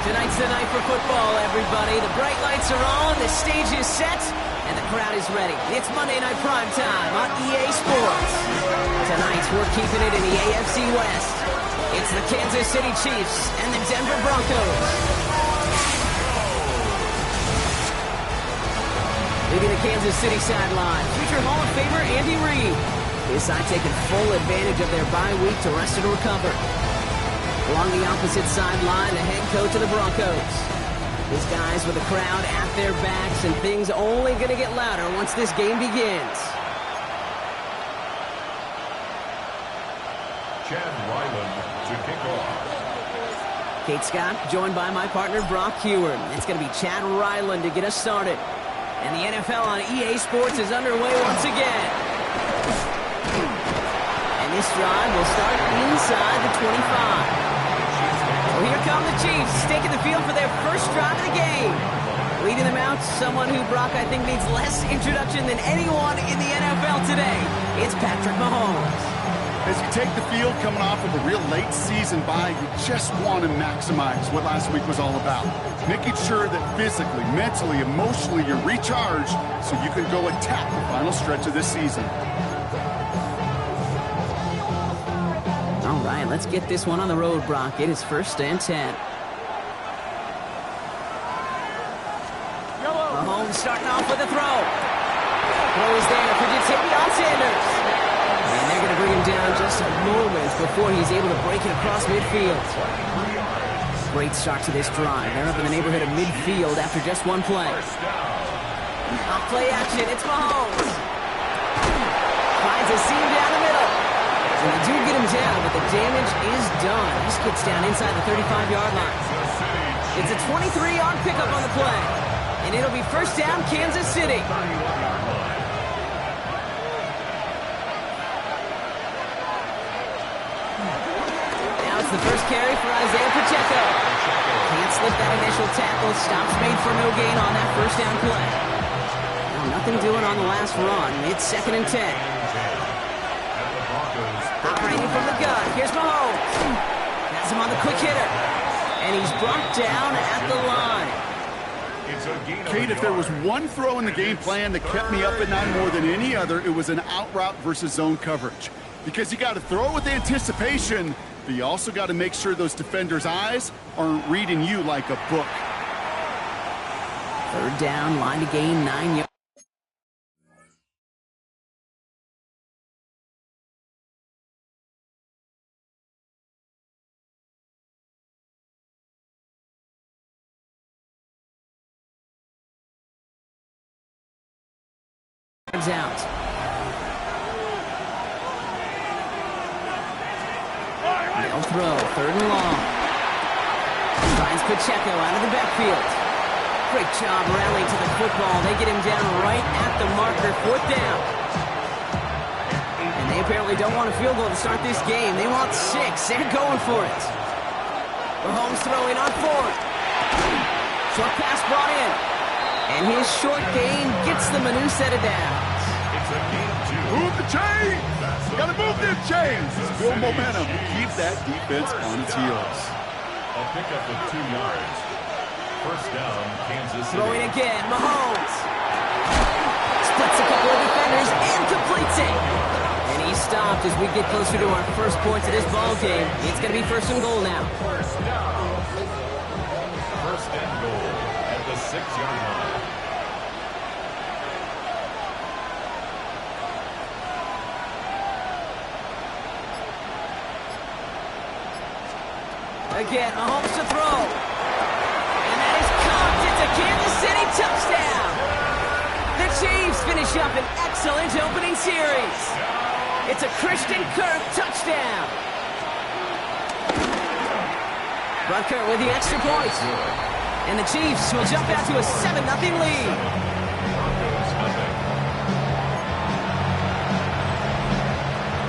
Tonight's the night for football, everybody. The bright lights are on, the stage is set, and the crowd is ready. It's Monday Night Prime Time on EA Sports. Tonight, we're keeping it in the AFC West. It's the Kansas City Chiefs and the Denver Broncos. Leading the Kansas City sideline, future Hall of Famer Andy Reid. His side taking full advantage of their bye week to rest and recover. Along the opposite sideline, the head coach of the Broncos. His guys with the crowd at their backs, and things only going to get louder once this game begins. Chad Ryland to kick off. Kate Scott, joined by my partner Brock Heward. It's going to be Chad Ryland to get us started. And the NFL on EA Sports is underway once again. And this drive will start inside the 25. Well, here come the Chiefs, taking the field for their first drive of the game. Leading them out, someone who, Brock, I think needs less introduction than anyone in the NFL today. It's Patrick Mahomes. As you take the field coming off of a real late season bye, you just want to maximize what last week was all about. Making sure that physically, mentally, emotionally, you're recharged so you can go attack the final stretch of this season. All right, let's get this one on the road, Brock. It is 1st and 10. Mahomes starting off with a throw. Throw is there for Ja'Tavion Sanders. And they're going to bring him down just a moment before he's able to break it across midfield. Great start to this drive. They're up in the neighborhood of midfield after just one play. Off play action, it's Mahomes. Finds a seam down the middle. And they do get him down, but the damage is done. He just gets down inside the 35-yard line. It's a 23-yard pickup on the play. And it'll be first down, Kansas City. Now it's the first carry for Isaiah Pacheco. Can't slip that initial tackle. Stops made for no gain on that first down play. Now nothing doing on the last run. It's 2nd and 10. Operating from the gun. Here's Mahomes. Has him on the quick hitter. And he's brought down at the line. Kate, if there was one throw in the game plan that kept me up at night more than any other, it was an out route versus zone coverage. Because you got to throw with anticipation, but you also got to make sure those defenders' eyes aren't reading you like a book. 3rd down, line to gain 9 yards. Out. No throw, 3rd and long. Finds Pacheco out of the backfield. Great job rallying to the football. They get him down right at the marker, 4th down. And they apparently don't want a field goal to start this game. They want 6. They're going for it. Mahomes throwing on 4th. Short pass brought in. And his short gain gets them a new set of downs. Move the chains! Gotta move them chains! Build momentum. Keep that defense on its heels. A pickup of 2 yards. First down, Kansas City. Throwing again, Mahomes. Splits a couple of defenders and completes it. And he stopped as we get closer to our first points of this ball game. It's going to be 1st and goal now. First down. 1st and goal at the 6-yard line. Again, Mahomes to throw. And that is caught. It's a Kansas City touchdown. The Chiefs finish up an excellent opening series. It's a Christian Kirk touchdown. Butker with the extra point. And the Chiefs will jump out to a 7-0 lead.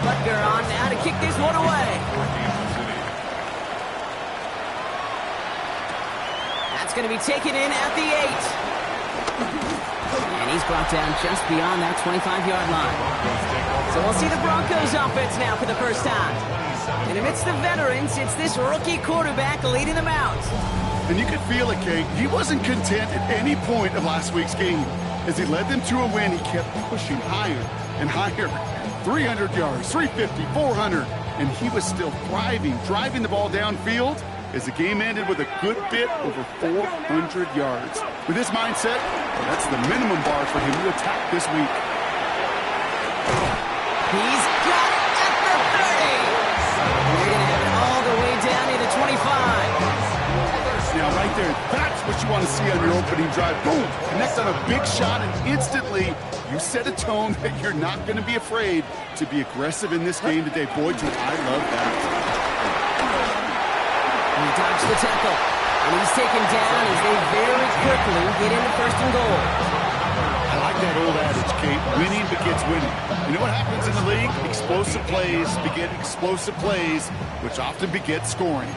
Butker on now to kick this one away. Going to be taken in at the 8. And he's brought down just beyond that 25-yard line. So we'll see the Broncos offense now for the first time. And amidst the veterans, it's this rookie quarterback leading them out. And you could feel it, Kate. He wasn't content at any point of last week's game. As he led them to a win, he kept pushing higher and higher. 300 yards, 350, 400, and he was still thriving, driving the ball downfield as the game ended with a good bit over 400 yards. With his mindset, that's the minimum bar for him to attack this week. He's got it at the 30. They're going to have it all the way down to the 25. Now, right there, that's what you want to see on your opening drive. Boom! Connect on a big shot, and instantly you set a tone that you're not going to be afraid to be aggressive in this game today. Boy, do I love that. He dodged the tackle, and he's taken down as they very quickly get into first and goal. I like that old adage, Kate. Winning begets winning. You know what happens in the league? Explosive plays beget explosive plays, which often beget scoring.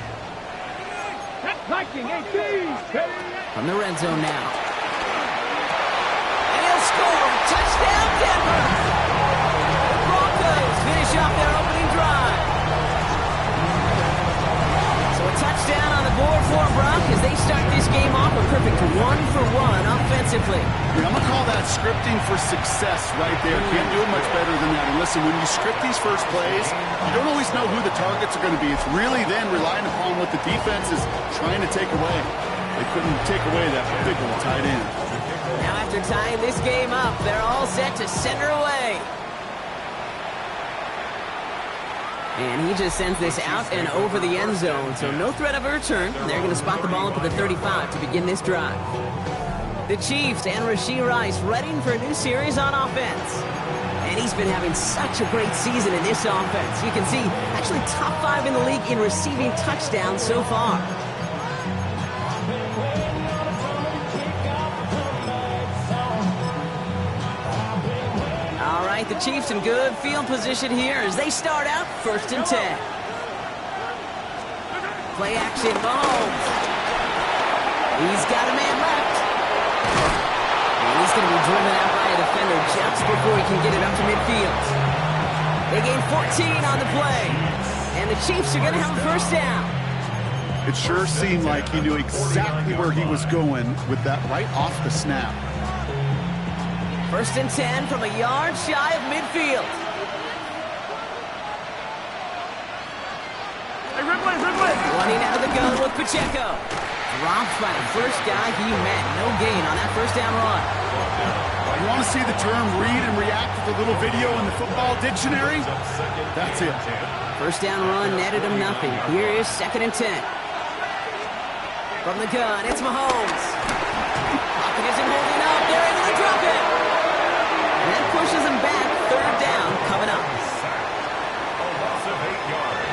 From the red zone now. And he'll score! Touchdown, Denver! The Broncos finish off their opening drive. So a touchdown on the board for Brock as they start this game off a perfect 1-for-1 offensively. Yeah, I'm going to call that scripting for success right there. Can't do it much better than that. And listen, when you script these first plays, you don't always know who the targets are going to be. It's really then relying upon what the defense is trying to take away. They couldn't take away that big one tight end. Now after tying this game up, they're all set to center away. And he just sends this out and over the end zone, so no threat of a return. They're going to spot the ball up at the 35 to begin this drive. The Chiefs and Rashee Rice ready for a new series on offense. And he's been having such a great season in this offense. You can see, actually top 5 in the league in receiving touchdowns so far. All right, the Chiefs in good field position here as they start out 1st and 10. Play action, Mahomes. He's got a man left. And he's going to be driven out by a defender just before he can get it up to midfield. They gain 14 on the play. And the Chiefs are going to have a first down. It sure seemed like he knew exactly where he was going with that right off the snap. 1st and 10 from a yard shy of midfield. Hey, Ridley! Running out of the gun with Pacheco. Dropped by the first guy he met. No gain on that first down run. You want to see the term read and react with a little video in the football dictionary? That's it. First down run netted him nothing. Here is 2nd and 10. From the gun, it's Mahomes. Pocket isn't holding up. They're able to drop it. And that pushes him back. 3rd down coming up. A loss of 8 yards.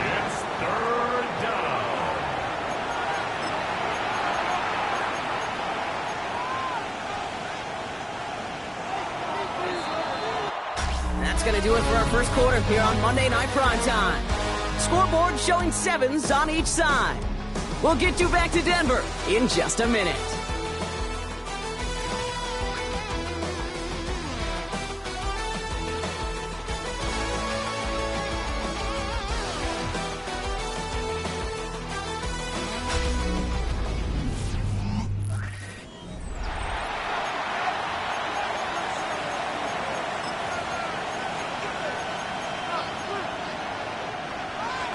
It's 3rd down. That's going to do it for our first quarter here on Monday Night Primetime. Scoreboard showing 7s on each side. We'll get you back to Denver in just a minute.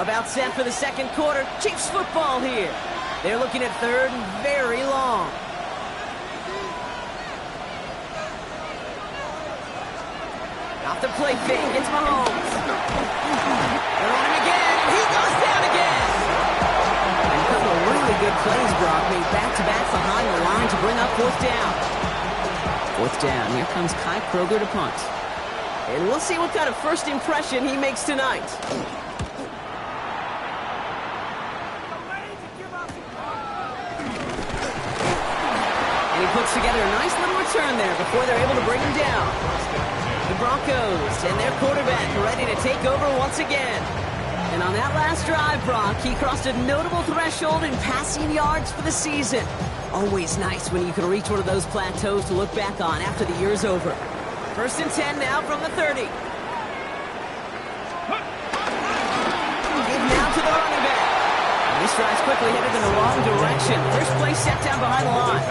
About set for the second quarter. Chiefs football here. They're looking at 3rd and very long. Off the play fake. It's Mahomes. They're on him again. He goes down again. And a couple of really good plays, Brock, made back-to-back behind the line to bring up 4th down. 4th down. Here comes Kai Kroger to punt. And we'll see what kind of first impression he makes tonight. He puts together a nice little return there before they're able to bring him down. The Broncos and their quarterback ready to take over once again. And on that last drive, Brock, he crossed a notable threshold in passing yards for the season. Always nice when you can reach one of those plateaus to look back on after the year's over. 1st and 10 now from the 30. Give now to the running back. This strides quickly, headed in the wrong direction. First play set down behind the line.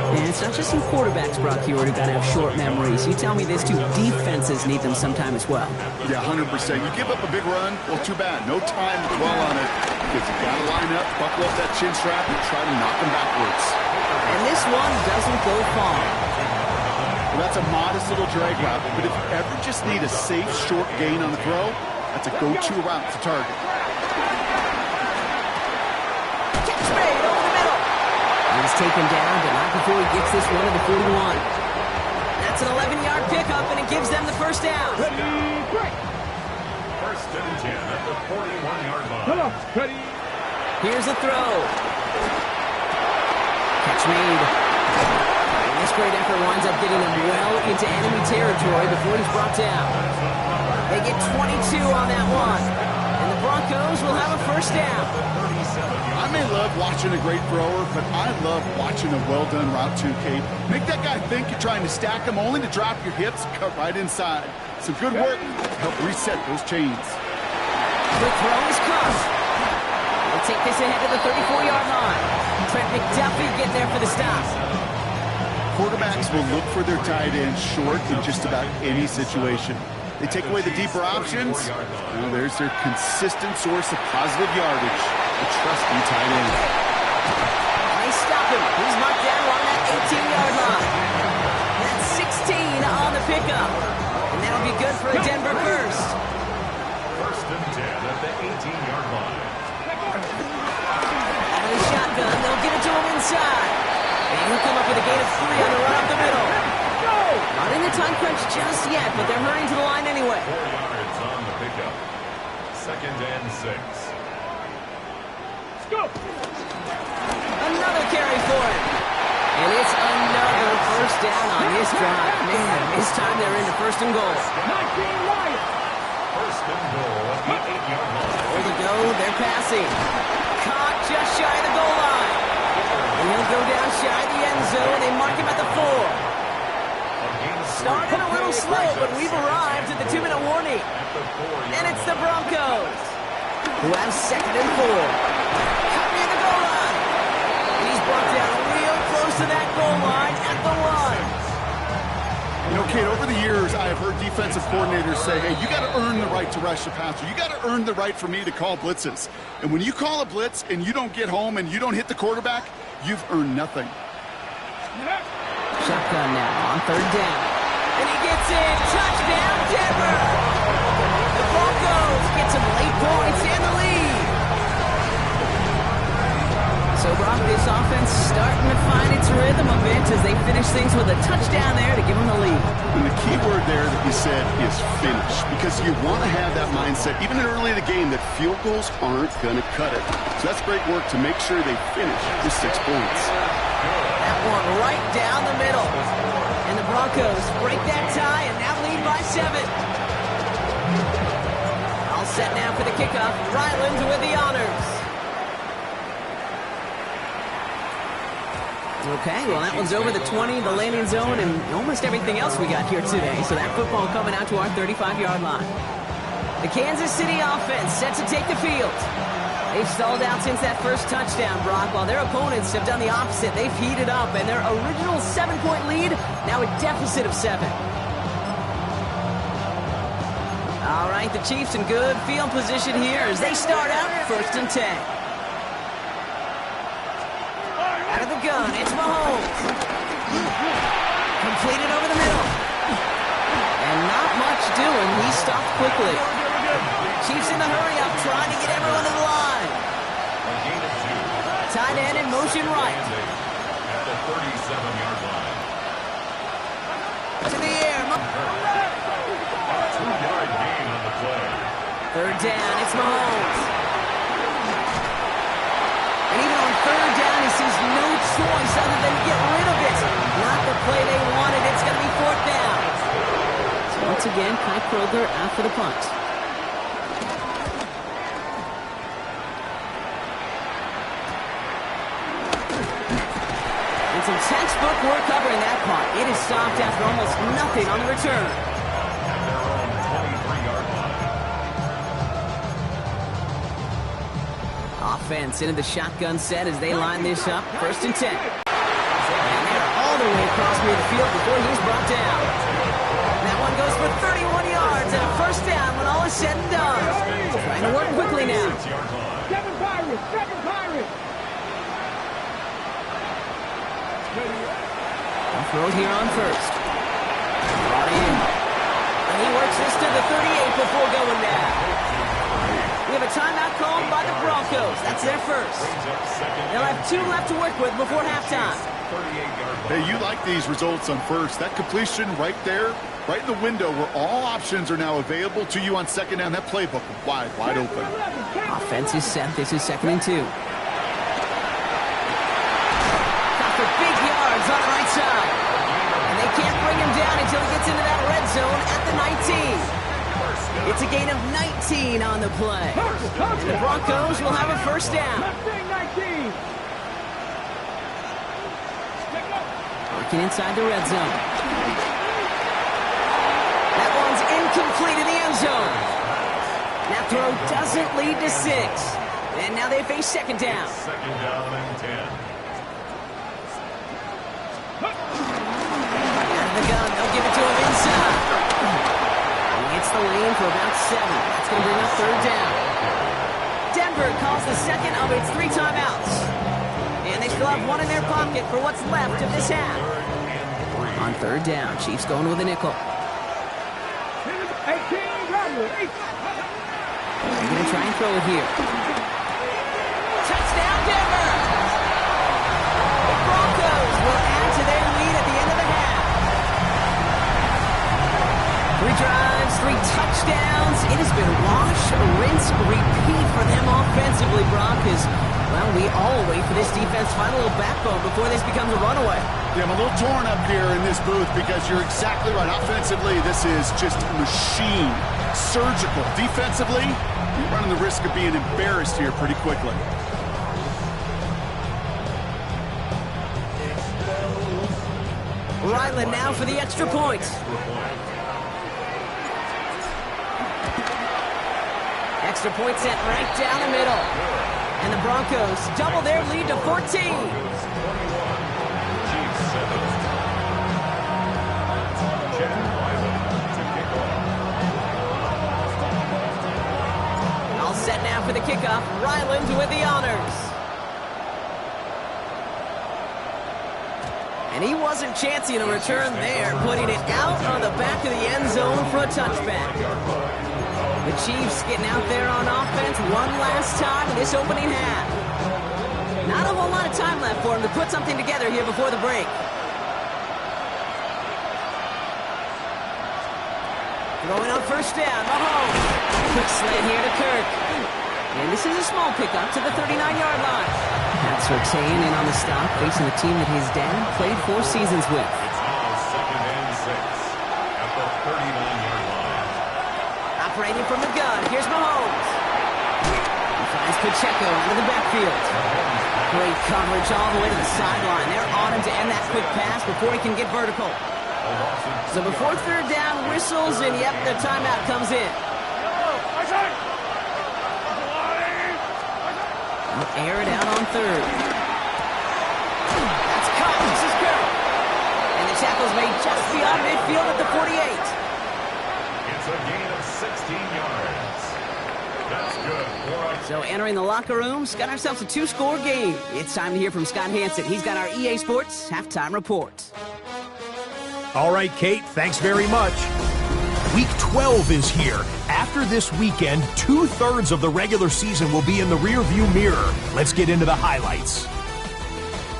And it's not just some quarterbacks, Brock, here who got to have short memories. You tell me this too, defenses need them sometime as well. Yeah, 100%. You give up a big run, well, too bad. No time to dwell on it because you got to line up, buckle up that chin strap, and try to knock them backwards. And this one doesn't go far. Well, that's a modest little drag route, but if you ever just need a safe, short gain on the throw, that's a go-to route to target. Catch made over the middle. He's taken down, but not before he gets this one to the 41. That's an 11-yard pickup, and it gives them the first down. First and 10 at the 41-yard line. Here's a throw. Catch made. And this great effort winds up getting them well into enemy territory before he's brought down. They get 22 on that one. And the Broncos will have a first down. I may love watching a great thrower, but I love watching a well-done route too, Kate. Make that guy think you're trying to stack him only to drop your hips, cut right inside. Some good work to help reset those chains. The throw is caught. They'll take this ahead to the 34-yard line. Trent McDuffie getting there for the stop. Quarterbacks will look for their tight end short in just about any situation. They take away the deeper options. Well, there's their consistent source of positive yardage. The trusty tight end. They stop him. He's marked down on that 18-yard line. That's 16 on the pickup. And that'll be good for a Denver first. First and 10 at the 18-yard line. Out of the shotgun, they'll give it to him inside. And he'll come up with a gain of 3 on the run up the middle. Not in the time crunch just yet, but they're hurrying to the line anyway. 4 yards on the pickup. Second and 6. Another carry for him. And it's another first down on this drive. Man, this time they're into first and goal. First and goal at the 8-yard line. Where to go, they're passing. Caught just shy of the goal line. And he'll go down shy of the end zone. They mark him at the 4. Started a little slow, but we've arrived at the 2-minute warning. And it's the Broncos, who have second and 4. Cut near the goal line. And he's brought down real close to that goal line at the 1. You know, Kate, over the years, I have heard defensive coordinators say, hey, you got to earn the right to rush the passer. You got to earn the right for me to call blitzes. And when you call a blitz and you don't get home and you don't hit the quarterback, you've earned nothing. Shotgun now on third down. And he gets in. Touchdown, Denver. The Broncos get some late points and the lead. So, Brock, this offense starting to find its rhythm a bit as they finish things with a touchdown there to give them the lead. And the key word there that you said is finish, because you want to have that mindset, even early in the game, that field goals aren't going to cut it. So that's great work to make sure they finish with 6 points. That one right down the middle. And the Broncos break that tie and now lead by 7. All set now for the kickoff. Ryland with the honors. Okay, well, that one's over the 20, the landing zone, and almost everything else we got here today. So that football coming out to our 35-yard line. The Kansas City offense set to take the field. They've stalled out since that first touchdown, Brock, while their opponents have done the opposite. They've heated up, and their original 7-point lead, now a deficit of 7. All right, the Chiefs in good field position here as they start out first and 10. Out of the gun, it's Mahomes. Completed over the middle. And not much doing. He stopped quickly. Chiefs in the hurry-up, trying to get everyone to the line. Tight end in motion right. At the 37-yard line. To the air. 2-yard gain on the play. Third down, it's Mahomes. And even on third down, he sees no choice other than get rid of it. Not the play they wanted. It's going to be 4th down. So once again, Kai Kroger after the punt. And some textbook work covering that punt. It is stopped after almost nothing on the return. At their own 23-yard line. Offense into the shotgun set as they line this up. 1st and 10. And they're all the way across midfield before he's brought down. That one goes for 31 yards and a 1st down when all is said and done. Trying to work quickly now. Second Pirates. Throw here on 1st. Brought in. And he works this to the 38 before going down. We have a timeout called by the Broncos. That's their 1st. They'll have 2 left to work with before halftime. Hey, you like these results on 1st. That completion right there, right in the window where all options are now available to you on 2nd down. That playbook wide open. Offense is set. This is 2nd and 2. Got for big yards on the right side. And they can't bring him down until he gets into that red zone at the 19. It's a gain of 19 on the play. The Broncos will have a 1st down. Working inside the red zone. That one's incomplete in the end zone. That throw doesn't lead to 6. And now they face 2nd down. 2nd down and 10. Out of the gun, they'll give it to him inside. Hits the lane for about 7. That's going to bring up 3rd down. Denver calls the 2nd of its 3 timeouts. And they still have 1 in their pocket for what's left of this half. On 3rd down, Chiefs going with a nickel. They're going to try and throw it here. Touchdown, Denver! The Broncos will add to their lead at the end of the half. 3 drives, 3 touchdowns. It has been wash, rinse, repeat for them offensively, Brock. Well, we all wait for this defense to find a little backbone before this becomes a runaway. Yeah, I'm a little torn up here in this booth because you're exactly right. Offensively, this is just a machine. Surgical. Defensively, you're running the risk of being embarrassed here pretty quickly. Ryland now for the extra point. Extra point set right down the middle. And the Broncos double their lead to 14. All set now for the kickoff. Ryland with the honors. And he wasn't chancing a return there, putting it out on the back of the end zone for a touchback. The Chiefs getting out there on offense one last time in this opening half. Not a whole lot of time left for him to put something together here before the break. Throwing on 1st down, Mahomes. Quick slant here to Kirk. And this is a small pickup to the 39-yard line. Pat Surtain in on the stop, facing the team that his dad played 4 seasons with. It's now 2nd and 6 at the 39-yard line. Operating from the gun, here's Mahomes. He finds Pacheco out of the backfield. Great coverage all the way to the sideline. They're on him to end that quick pass before he can get vertical. So before 3rd down whistles, and yep, the timeout comes in. They'll air it out on 3rd. That's caught. This is Kirk. And the tackle's made just beyond midfield at the 48. It's a gain of 16 yards. That's good. So entering the locker rooms, got ourselves a 2-score game. It's time to hear from Scott Hansen. He's got our EA Sports halftime report. All right, Kate, thanks very much. Week 12 is here. After this weekend, 2/3 of the regular season will be in the rearview mirror. Let's get into the highlights.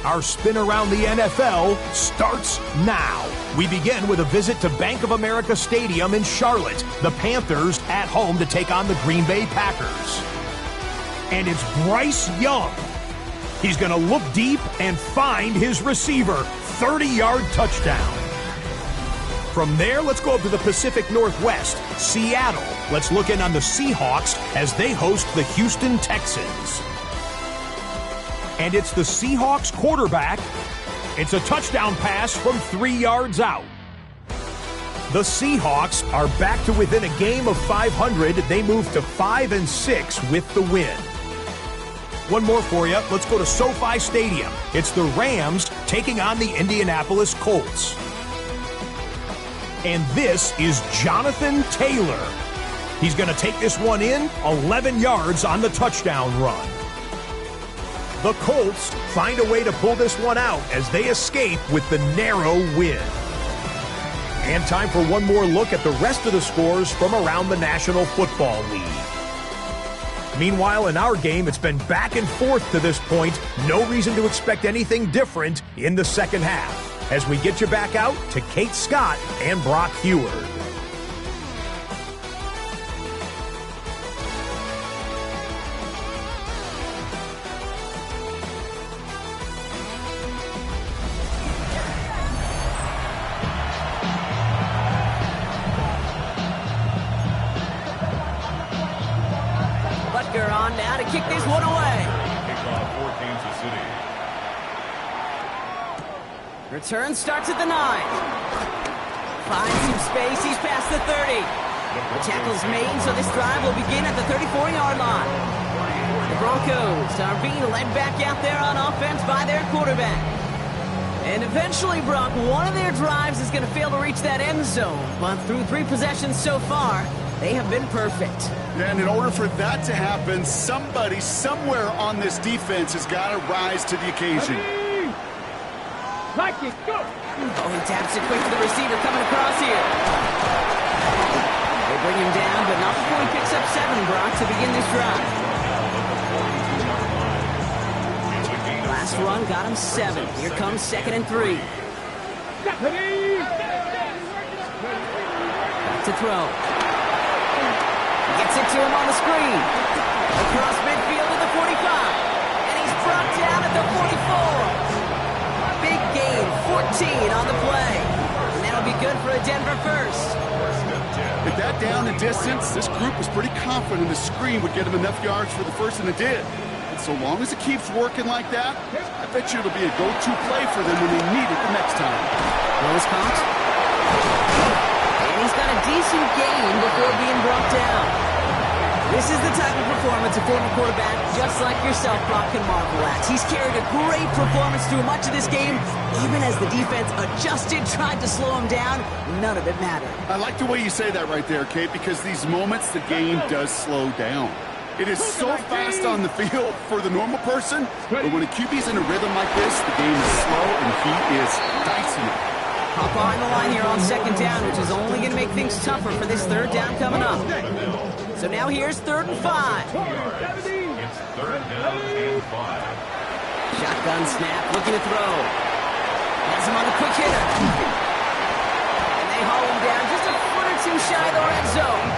Our spin around the NFL starts now. We begin with a visit to Bank of America Stadium in Charlotte. The Panthers at home to take on the Green Bay Packers. And it's Bryce Young. He's going to look deep and find his receiver. 30-yard touchdown. From there, let's go up to the Pacific Northwest, Seattle. Let's look in on the Seahawks as they host the Houston Texans. And it's the Seahawks quarterback. It's a touchdown pass from 3 yards out. The Seahawks are back to within a game of 500. They move to 5-6 with the win. One more for you. Let's go to SoFi Stadium. It's the Rams taking on the Indianapolis Colts. And this is Jonathan Taylor. He's going to take this one in, 11 yards on the touchdown run. The Colts find a way to pull this one out as they escape with the narrow win. And time for one more look at the rest of the scores from around the National Football League. Meanwhile, in our game, it's been back and forth to this point. No reason to expect anything different in the second half. As we get you back out to Kate Scott and Brock Heward. On now to kick this one away. Kickoff for Kansas City. Return starts at the 9. Finds some space. He's past the 30. The tackle's made, so this drive will begin at the 34-yard line. The Broncos are being led back out there on offense by their quarterback. And eventually, Brock, one of their drives is going to fail to reach that end zone. But through 3 possessions so far, they have been perfect. And in order for that to happen, somebody somewhere on this defense has got to rise to the occasion. Like it, go! Oh, he taps it quick to the receiver coming across here. They bring him down, but not before he picks up 7, Brock, to begin this drive. Last run got him 7. Here comes 2nd and 3. Back to throw. Gets it to him on the screen. Across midfield at the 45. And he's brought down at the 44. Big gain, 14 on the play. And that'll be good for a Denver first. With that down and distance, this group was pretty confident the screen would get him enough yards for the first, and it did. And so long as it keeps working like that, I bet you it'll be a go-to play for them when they need it the next time. Nose count. And he's got a decent gain before being brought down. This is the type of performance a former quarterback just like yourself, Brock, can marvel at. He's carried a great performance through much of this game. Even as the defense adjusted, tried to slow him down, none of it mattered. I like the way you say that right there, Kate, because these moments the game does slow down. It is so fast on the field for the normal person, but when a QB's in a rhythm like this, the game is slow and he is dicing it. Hop on the line here on 2nd down, which is only going to make things tougher for this 3rd down coming up. So now here's 3rd and 5. It's 3rd down and 5. Shotgun snap, looking to throw. Has him on the quick hitter. And they haul him down just a foot or 2 shy of the red zone.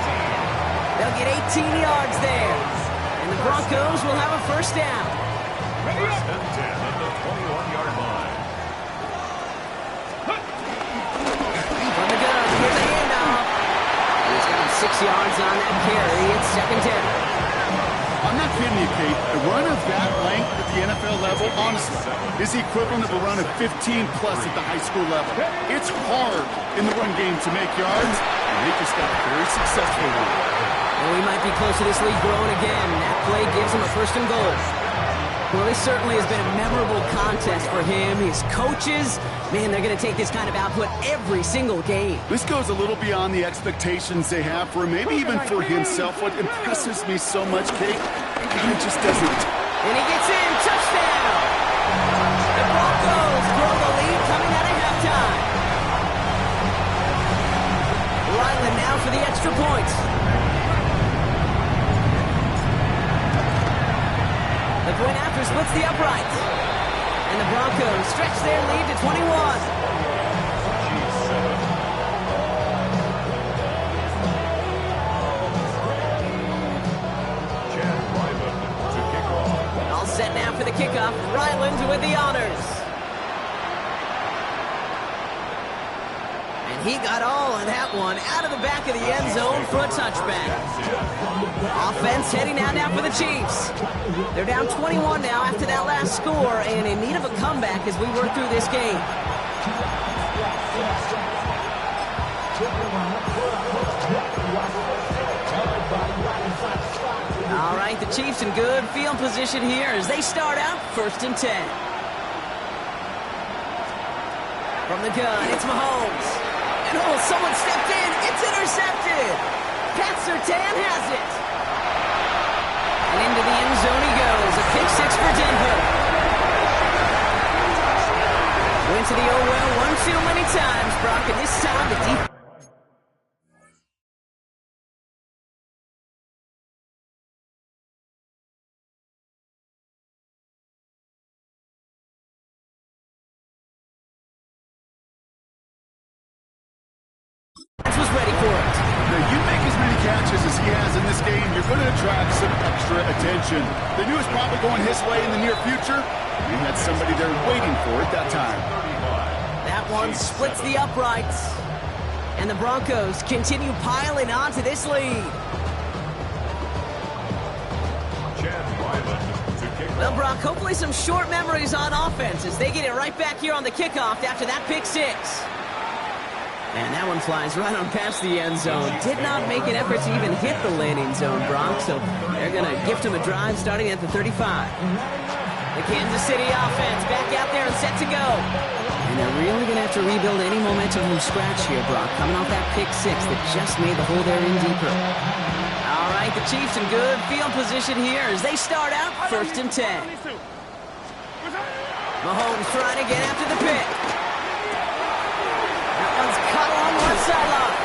They'll get 18 yards there. And the Broncos will have a 1st down. 1st and 10 at the 21-yard line. From the gun, here's the handoff. He's got 6 yards on that carry. It's 2nd down. I'm not kidding you, Kate. A run of that length at the NFL level, honestly, is the equivalent of a run of 15-plus at the high school level. It's hard in the run game to make yards, and they just got a very successful one. Well, he might be close to this league growing again. That play gives him a 1st and goal. Well, this certainly has been a memorable contest for him. His coaches, man, they're going to take this kind of output every single game. This goes a little beyond the expectations they have for him, maybe even for himself. What impresses me so much, Kate, he just doesn't. And he gets in, touchdown! The Broncos grow the lead coming out of halftime. Ryland now for the extra point. The point after splits the uprights. And the Broncos stretch their lead to 21. All set now for the kickoff. Ryland with the honors. And he got all of that one out of the back of the end zone for a touchback. Offense heading out now for the Chiefs. They're down 21 now after that last score and in need of a comeback as we work through this game. All right. right, the Chiefs in good field position here as they start out 1st and 10. From the gun, it's Mahomes. And oh, someone stepped in. It's intercepted. Pat Surtain has it. And into the end zone he goes. A pick 6 for Denver. Went to the oh well one too many times, Brock, and this time the defense. Was ready for it. Now, you make as many catches as he has in this game, you're going to attract some extra attention. They knew it was probably going his way in the near future. He had somebody there waiting for it that time. That one splits the uprights. And the Broncos continue piling onto this lead. Well, Brock, hopefully some short memories on offense as they get it right back here on the kickoff after that pick 6. And that one flies right on past the end zone. Did not make an effort to even hit the landing zone, Brock, so they're going to gift him a drive starting at the 35. The Kansas City offense back out there and set to go. And they're really going to have to rebuild any momentum from scratch here, Brock, coming off that pick 6 that just made the hole there in deeper. All right, the Chiefs in good field position here as they start out 1st and 10. Mahomes trying to get after the pick. That one's caught along one sideline.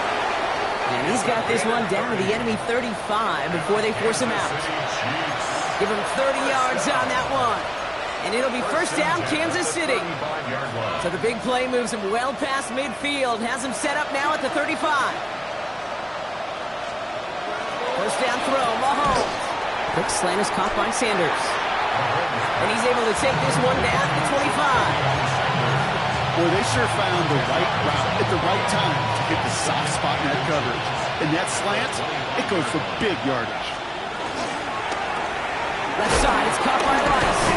And he's got this one down to the enemy 35 before they force him out. Give him 30 yards on that one. And it'll be 1st down, Kansas City. So the big play moves him well past midfield. Has him set up now at the 35. 1st down throw, Mahomes. Quick slant is caught by Sanders. And he's able to take this one down to the 25. Boy, they sure found the right route at the right time to hit the soft spot in that coverage. And that slant, it goes for big yardage. Left side, it's caught by Rice.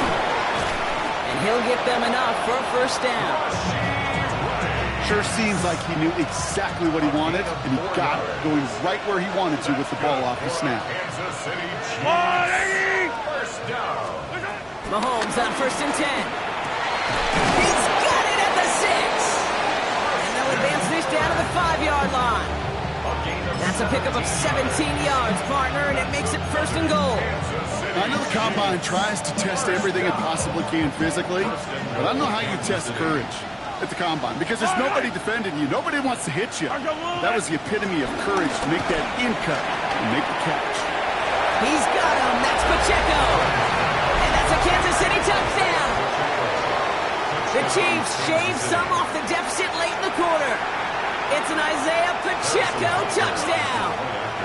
And he'll get them enough for a 1st down. Sure seems like he knew exactly what he wanted, and he got it, going right where he wanted to with the ball off the snap. Kansas City Chiefs. 1st down. Mahomes on 1st and 10. He's got it at the 6. And they'll advance this down to the 5-yard line. That's a pickup of 17 yards, partner, and it makes it 1st and goal. I know the Combine tries to test everything it possibly can physically, but I don't know how you test courage at the Combine because there's nobody defending you. Nobody wants to hit you. That was the epitome of courage to make that in cut and make the catch. He's got him. That's Pacheco. And that's a Kansas City touchdown. The Chiefs shave some off the deficit late in the quarter. It's an Isaiah Pacheco touchdown.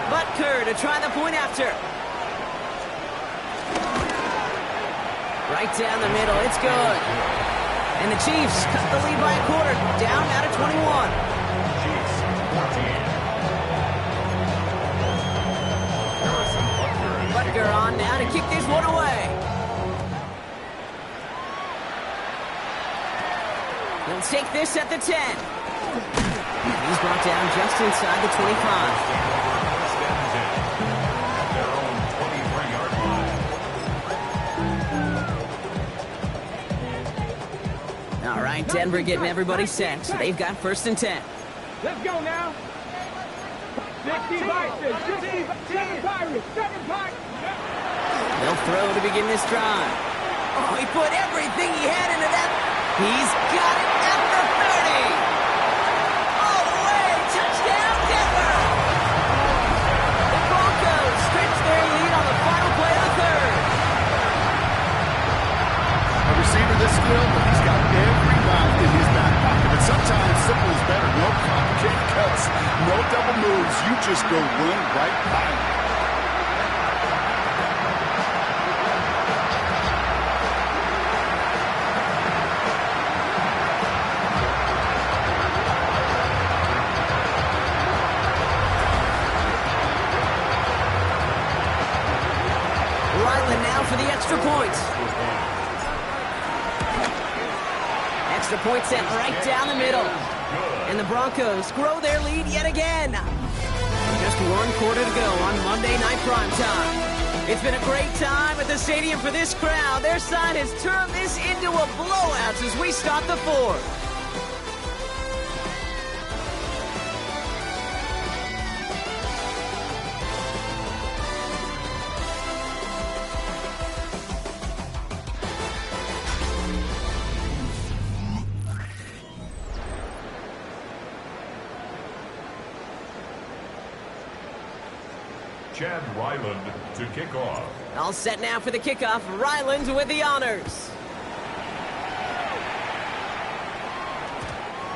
Butker to try the point after. Right down the middle. It's good. And the Chiefs cut the lead by a quarter. Down out of 21. Chiefs 14. Butker on now to kick this one away. He'll take this at the 10. He's brought down just inside the 25. All right, Denver getting everybody set. So they've got 1st and 10. Let's go now. 60 Vices, 60 Pirates, 7 Pirates. They'll throw to begin this drive. Oh, he put everything he had into that. He's got it at the 30. All the way. Touchdown, Denver. The Broncos stretch their lead on the final play of the 3rd. A receiver this skilled, but he's got every route in his back pocket. But sometimes simple is better. No complicated cuts, no double moves. You just go run right by him. Now for the extra point. Extra point set right down the middle. And the Broncos grow their lead yet again. Just one quarter to go on Monday Night Primetime. It's been a great time at the stadium for this crowd. Their side has turned this into a blowout as we start the fourth. Chad Ryland to kick off. All set now for the kickoff. Ryland with the honors.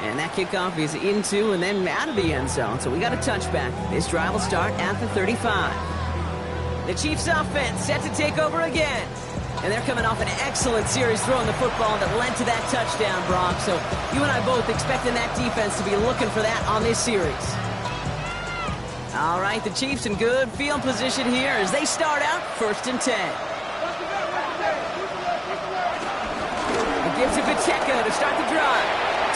And that kickoff is into and then out of the end zone. So we got a touchback. This drive will start at the 35. The Chiefs offense set to take over again. And they're coming off an excellent series throwing the football that led to that touchdown, Brock. So you and I both expecting that defense to be looking for that on this series. All right, the Chiefs in good field position here as they start out 1st and 10. A give to Pacheco to start the drive.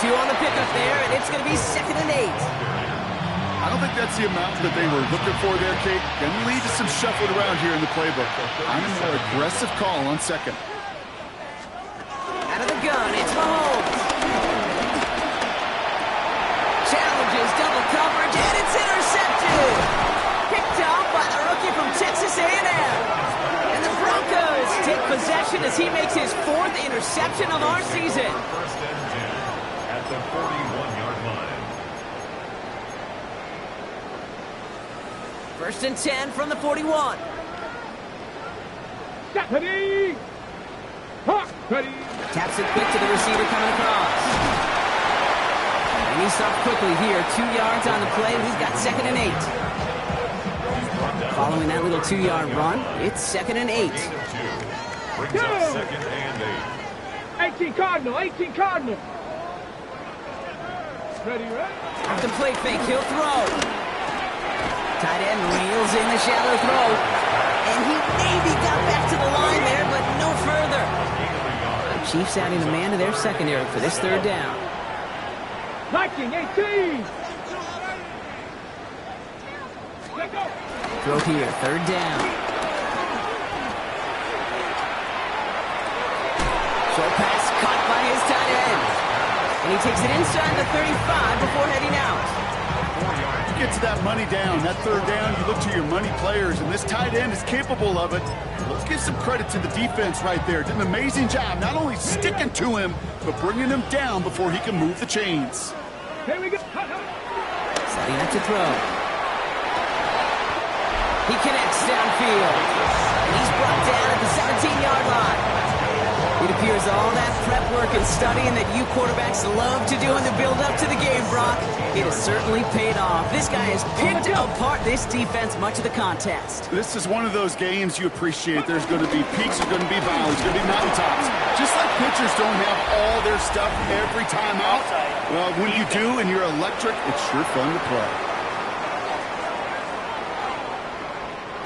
2 on the pickup there, and it's going to be 2nd and 8. I don't think that's the amount that they were looking for there, Kate. Going to lead to some shuffling around here in the playbook. I'm a more aggressive call on 2nd. Out of the gun, it's Mahomes. Challenges double coverage, and it's intercepted. Picked off by the rookie from Texas A&M. And the Broncos take possession as he makes his 4th interception of our season. 1st and 10 at the 41-yard line. 1st and 10 from the 41. Ready. Ready. Taps it quick to the receiver coming across. And he stopped quickly here. 2 yards on the play. We've got 2nd and 8. Following that little 2-yard run, it's 2nd and 8. Brings up 2nd and 8. 18 Cardinal. 18 Cardinal. Ready, ready. After play fake, he'll throw. Tight end reels in the shallow throw. And he maybe got back to the line there, but no further. The Chiefs adding a man to their secondary for this 3rd down. 19, 18. Throw here, 3rd down. Short pass caught by his tight end. And he takes it inside the 35 before heading out. You get to that money down, that 3rd down, you look to your money players, and this tight end is capable of it. Let's give some credit to the defense right there. Did an amazing job, not only sticking to him, but bringing him down before he can move the chains. Here we go. Setting up to throw. He connects downfield. And he's brought down at the 17-yard line. It appears all that prep work and studying that you quarterbacks love to do in the build-up to the game, Brock, it has certainly paid off. This guy has picked apart this defense much of the contest. This is one of those games you appreciate. There's going to be peaks, there's going to be valleys, there's going to be mountaintops. Just like pitchers don't have all their stuff every time out, well, when you do and you're electric, it's sure fun to play.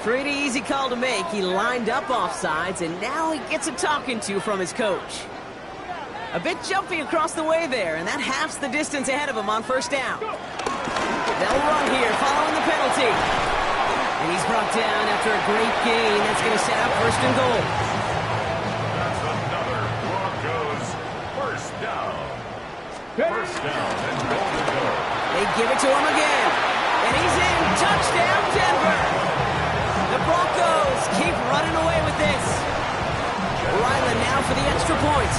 Pretty easy call to make. He lined up offsides, and now he gets a talking to from his coach. A bit jumpy across the way there, and that halves the distance ahead of him on 1st down. They'll run here following the penalty. And he's brought down after a great gain. That's going to set up 1st and goal. That's another Broncos 1st down. 1st down and goal to go. They give it to him again. And he's in. Touchdown, Denver. The Broncos keep running away with this. Ryland now for the extra point.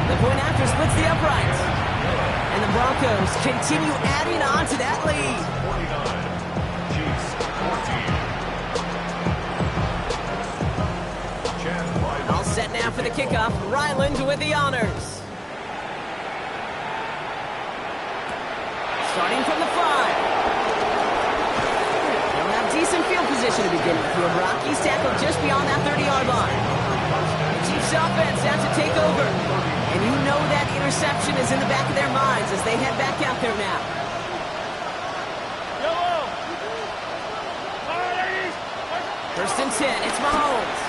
The point after splits the uprights. And the Broncos continue adding on to that lead. 49, Chiefs 14. Chad Ryland. All set now for the kickoff. Ryland with the honors. Starting from the 5. They'll have decent field position to begin with here, Brock. He's tackled just beyond that 30-yard line. The Chiefs offense out to take over. And you know that interception is in the back of their minds as they head back out there now. 1st and 10, it's Mahomes.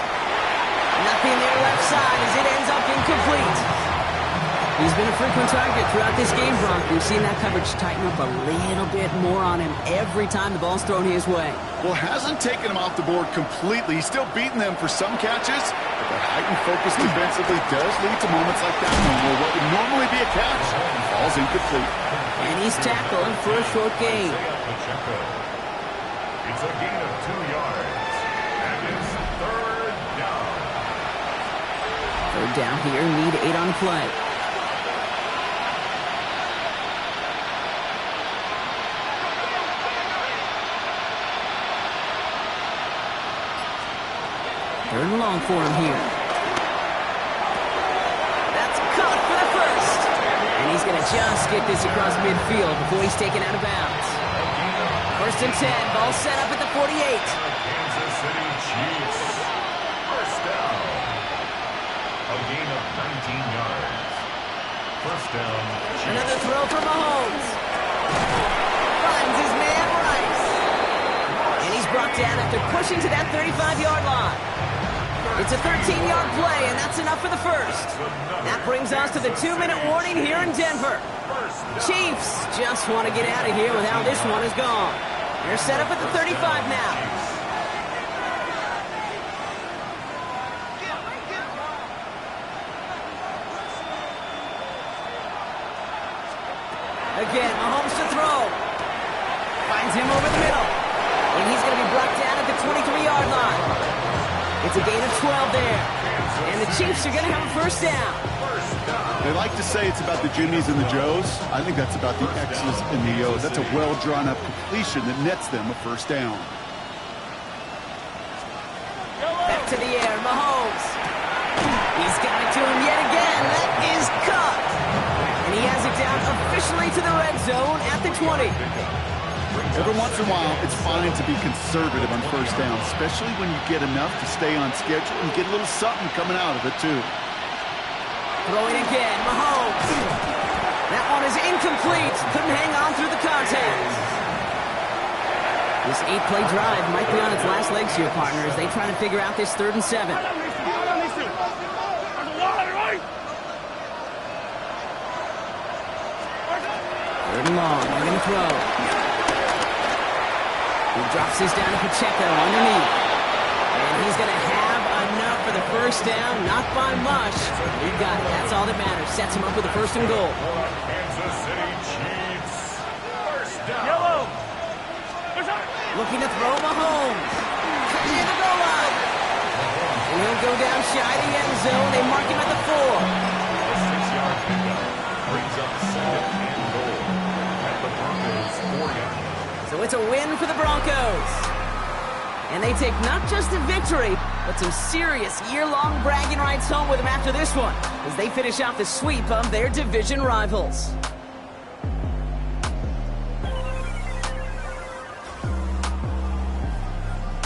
Nothing there left side as it ends up incomplete. He's been a frequent target throughout this game, Bronk. We've seen that coverage tighten up a little bit more on him every time the ball's thrown his way. Well, hasn't taken him off the board completely. He's still beating them for some catches, but that heightened focus defensively does lead to moments like that one where what would normally be a catch falls incomplete. And he's tackled for a short gain. It's a gain of 2 yards, and it's third down. Third down here, need 8 on play. Third and long for him here. That's caught for the first. And he's going to just get this across midfield before he's taken out of bounds. First and 10, ball set up at the 48. Kansas City Chiefs. First down. A gain of 19 yards. First down, Chiefs. Another throw for Mahomes. Finds his man Rice. And he's brought down after pushing to that 35-yard line. It's a 13-yard play, and that's enough for the first. That brings us to the 2-minute warning here in Denver. Chiefs just want to get out of here with how this one is gone. They're set up at the 35 now. Again, Mahomes to throw. Finds him over the middle. And he's going to be brought down at the 23-yard line. It's a gain of 12 there. And the Chiefs are going to have a first down. They like to say it's about the Jimmies and the Joes. I think that's about the X's and the O's. That's a well-drawn-up completion that nets them a first down. Back to the air, Mahomes. He's got it to him yet again. That is caught. And he has it down officially to the red zone at the 20. Every once in a while, it's fine to be conservative on first down, especially when you get enough to stay on schedule and get a little something coming out of it, too. Throwing again, Mahomes. That one is incomplete. Couldn't hang on through the contact. This 8-play drive might be on its last legs here, partner, as they try to figure out this 3rd and 7. Third and long, they're going to throw. He drops this down to Pacheco underneath. And he's going to have enough for the first down. Not by much. He got it. That's all that matters. Sets him up with a 1st and goal. Kansas City Chiefs. First down. Yellow. Looking to throw Mahomes. Near the goal line. And he'll go down shy of the end zone. They mark him at the 4. A 6-yard pickup brings up 2nd and goal at the Broncos' 40. So it's a win for the Broncos. And they take not just a victory, but some serious year-long bragging rights home with them after this one, as they finish out the sweep of their division rivals.